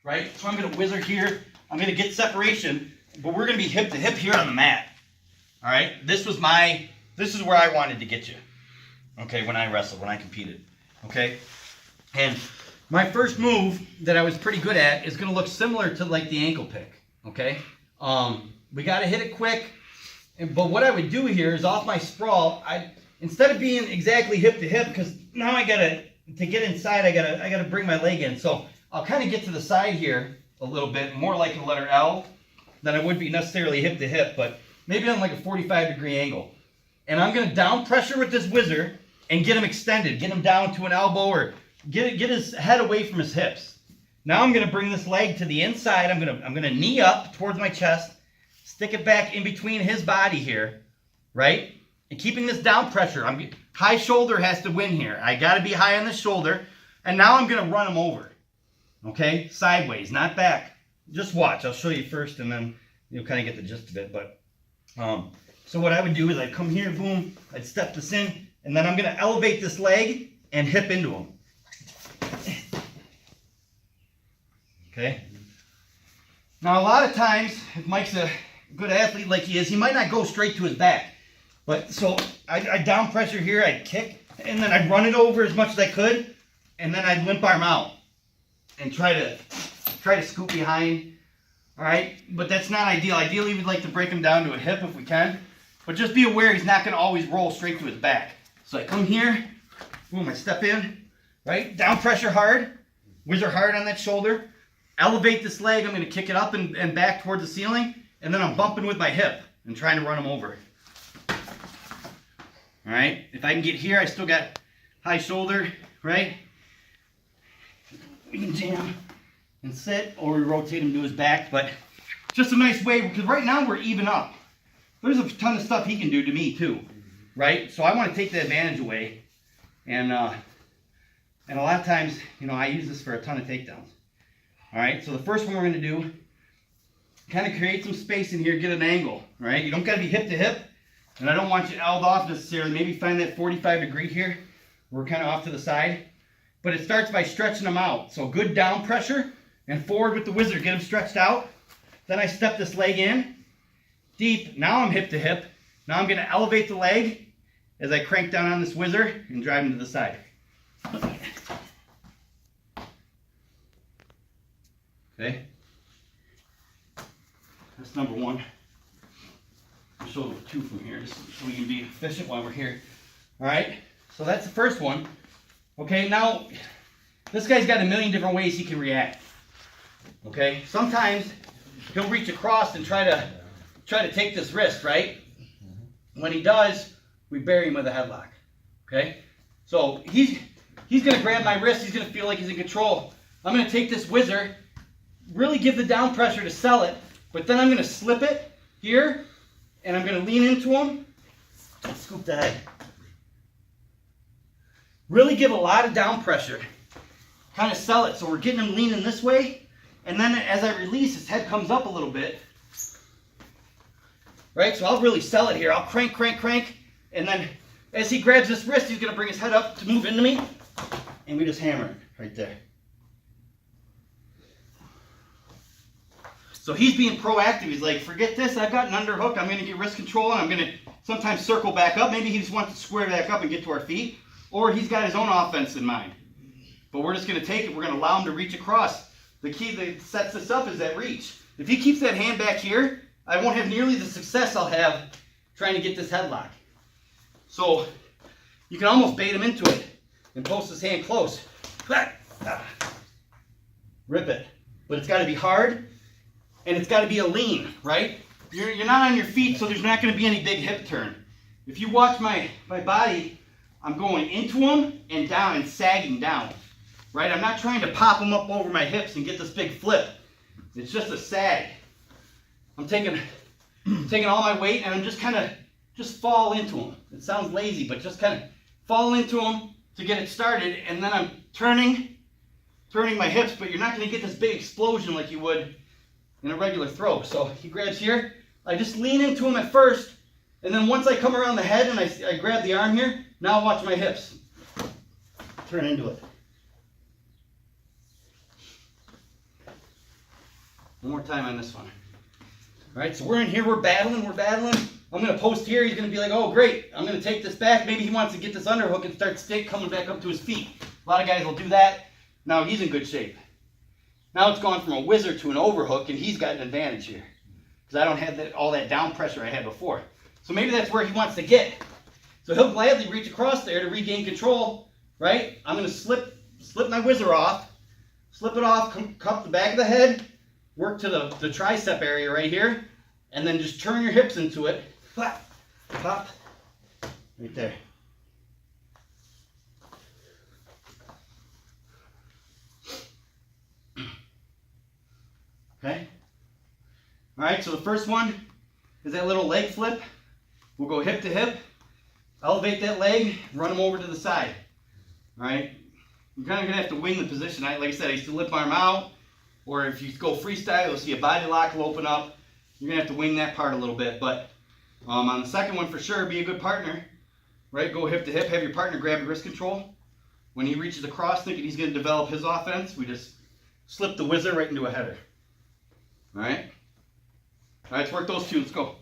right? So I'm going to whizzer here. I'm going to get separation, but we're going to be hip to hip here on the mat. All right? This is where I wanted to get you. Okay, when I wrestled, when I competed. Okay? And my first move that I was pretty good at is going to look similar to like the ankle pick. Okay? We got to hit it quick. But what I would do here is off my sprawl, instead of being exactly hip to hip, because now I gotta, to get inside, I gotta bring my leg in. So I'll kind of get to the side here a little bit, more like a letter L than I would be necessarily hip to hip, but maybe on like a 45-degree angle. And I'm gonna down pressure with this whizzer and get him extended, get him down to an elbow or get his head away from his hips. Now I'm gonna bring this leg to the inside. I'm gonna knee up towards my chest, stick it back in between his body here, right? And keeping this down pressure. High shoulder has to win here. I got to be high on the shoulder. And now I'm going to run him over. Okay? Sideways, not back. Just watch. I'll show you first and then you'll kind of get the gist of it. But so what I would do is I'd come here, boom, I'd step this in, and then I'm going to elevate this leg and hip into him. Okay? Now a lot of times, if Mike's a good athlete like he is, he might not go straight to his back. But so I down pressure here, I'd kick, and then I'd run it over as much as I could, and then I'd limp arm out and try to scoop behind. All right, but that's not ideal. Ideally, we'd like to break him down to a hip if we can, but just be aware he's not going to always roll straight to his back. So I come here, boom, I step in, right, down pressure hard, whizzer hard on that shoulder, elevate this leg. I'm going to kick it up and back towards the ceiling, and then I'm bumping with my hip and trying to run him over. All right, if I can get here, I still got high shoulder, right? We can jam and sit, or we rotate him to his back, but just a nice way, because right now we're even up. There's a ton of stuff he can do to me too, right? So I want to take the advantage away, and a lot of times, you know, I use this for a ton of takedowns. All right, so the first one we're going to do, kind of create some space in here, get an angle, right? You don't got to be hip to hip. And I don't want you elled off necessarily. Maybe find that 45-degree here. We're kind of off to the side. But it starts by stretching them out. So good down pressure and forward with the whizzer. Get them stretched out. Then I step this leg in. Deep. Now I'm hip to hip. Now I'm going to elevate the leg as I crank down on this whizzer and drive him to the side. Okay. That's number one. I'll show the two from here just so we can be efficient while we're here. All right, so that's the first one. Okay, now this guy's got a million different ways he can react. Okay, sometimes he'll reach across and try to take this wrist, right? When he does, we bury him with a headlock. Okay, so he's gonna grab my wrist. He's gonna feel like he's in control. I'm gonna take this whizzer, really give the down pressure to sell it, but then I'm gonna slip it here. And I'm going to lean into him and scoop the head. Really give a lot of down pressure. Kind of sell it. So we're getting him leaning this way. And then as I release, his head comes up a little bit. Right? So I'll really sell it here. I'll crank, crank, crank. And then as he grabs this wrist, he's going to bring his head up to move into me. And we just hammer it right there. So he's being proactive. He's like, forget this. I've got an underhook. I'm going to get wrist control, and I'm going to sometimes circle back up. Maybe he just wants to square back up and get to our feet. Or he's got his own offense in mind. But we're just going to take it. We're going to allow him to reach across. The key that sets this up is that reach. If he keeps that hand back here, I won't have nearly the success I'll have trying to get this headlock. So you can almost bait him into it and post his hand close. Rip it. But it's got to be hard. And it's got to be a lean, right? You're not on your feet, so there's not going to be any big hip turn. If you watch my body, I'm going into him and down and sagging down, right? I'm not trying to pop him up over my hips and get this big flip. It's just a sag. I'm taking all my weight and I'm just kind of fall into him. It sounds lazy, but just kind of fall into him to get it started, and then I'm turning my hips, but you're not going to get this big explosion like you would in a regular throw. So he grabs here, I just lean into him at first, and then once I come around the head and I grab the arm here, now watch my hips turn into it. One more time on this one. All right, so we're in here, we're battling. I'm gonna post here, he's gonna be like, oh great, I'm gonna take this back. Maybe he wants to get this underhook and start stick coming back up to his feet. A lot of guys will do that. Now he's in good shape. Now it's gone from a whizzer to an overhook, and he's got an advantage here. Because I don't have all that down pressure I had before. So maybe that's where he wants to get. So he'll gladly reach across there to regain control, right? I'm gonna slip my whizzer off, slip it off, cup the back of the head, work to the tricep area right here, and then just turn your hips into it. Pop, pop, right there. Okay? Alright, so the first one is that little leg flip. We'll go hip to hip, elevate that leg, run them over to the side. Alright? You're kind of going to have to wing the position. Like I said, I used to lip arm out, or if you go freestyle, you'll see a body lock will open up. You're going to have to wing that part a little bit, but on the second one for sure, be a good partner, right? Go hip to hip, have your partner grab your wrist control. When he reaches across thinking he's going to develop his offense, we just slip the whizzer right into a header. All right? All right, let's work those two. Let's go.